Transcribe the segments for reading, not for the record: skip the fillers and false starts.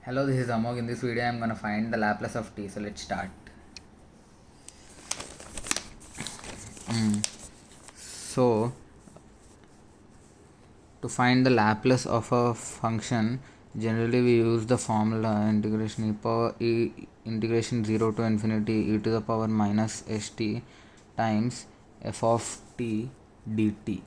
Hello, this is Amogh. In this video, I am going to find the Laplace of t. So let's start. So to find the Laplace of a function, generally we use the formula integration 0 to infinity e to the power minus st times f of t dt.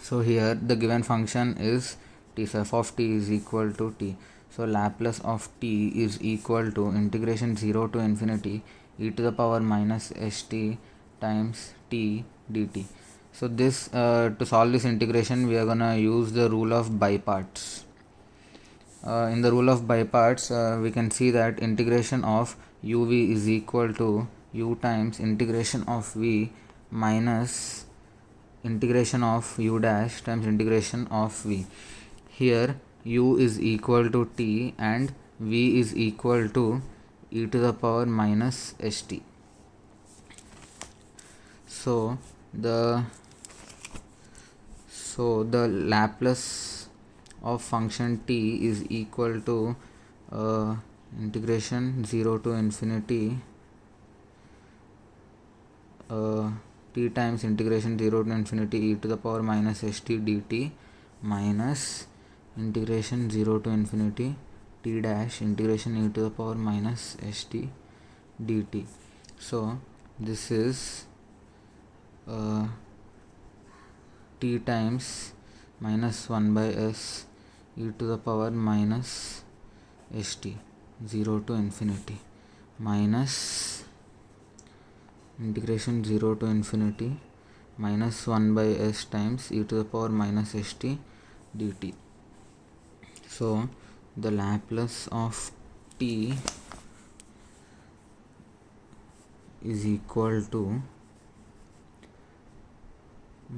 So here the given function is t, so f of t is equal to t. So Laplace of t is equal to integration 0 to infinity e to the power minus st times t dt. So this to solve this integration, we are gonna use the rule of by parts. In the rule of by parts, we can see that integration of uv is equal to u times integration of v minus integration of u dash times integration of v. Here u is equal to t and v is equal to e to the power minus st. So the Laplace of function t is equal to integration 0 to infinity t times integration 0 to infinity e to the power minus st dt minus integration 0 to infinity t dash integration e to the power minus st dt. So this is t times minus 1 by s e to the power minus st 0 to infinity minus integration 0 to infinity minus 1 by s times e to the power minus st dt. So the Laplace of t is equal to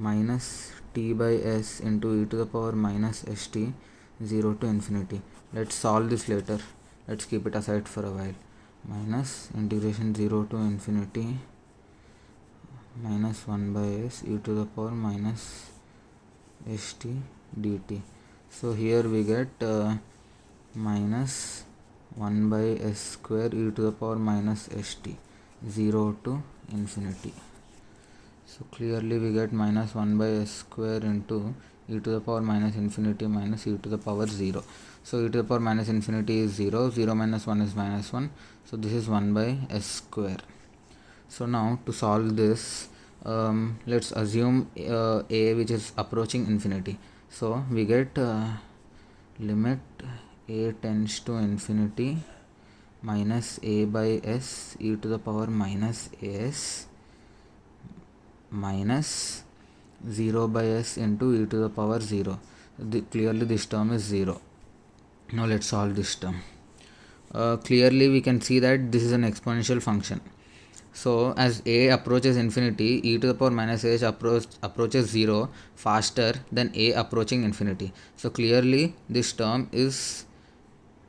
minus t by s into e to the power minus st 0 to infinity. Let's solve this later. Let's keep it aside for a while. Minus integration 0 to infinity minus 1 by s e to the power minus st dt. So here we get minus 1 by s square e to the power minus st 0 to infinity. So clearly we get minus 1 by s square into e to the power minus infinity minus e to the power 0. So e to the power minus infinity is 0, 0 minus 1 is minus 1. So this is 1 by s square. So now to solve this, let's assume a which is approaching infinity. So we get limit a tends to infinity minus a by s e to the power minus as minus 0 by s into e to the power 0. Clearly this term is 0. Now let's solve this term. Clearly we can see that this is an exponential function. So as a approaches infinity, e to the power minus h approaches 0 faster than a approaching infinity. So clearly this term is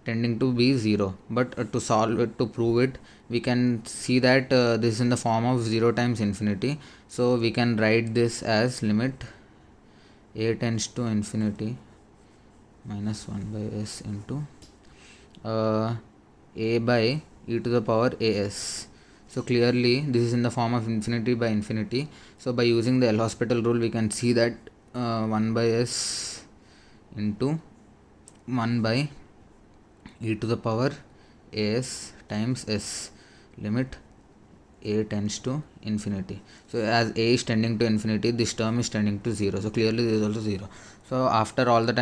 tending to be 0, but to solve it, to prove it, we can see that this is in the form of 0 times infinity. So we can write this as limit a tends to infinity minus 1 by s into a by e to the power as. So clearly this is in the form of infinity by infinity. So by using the L'Hospital rule, we can see that 1 by s into 1 by e to the power as times s limit a tends to infinity. So as a is tending to infinity, this term is tending to 0. So clearly this is also 0. So after all the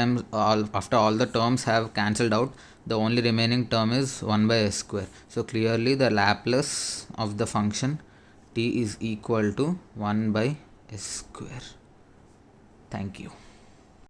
terms have cancelled out, the only remaining term is 1 by s square. So clearly the Laplace of the function t is equal to 1 by s square. Thank you.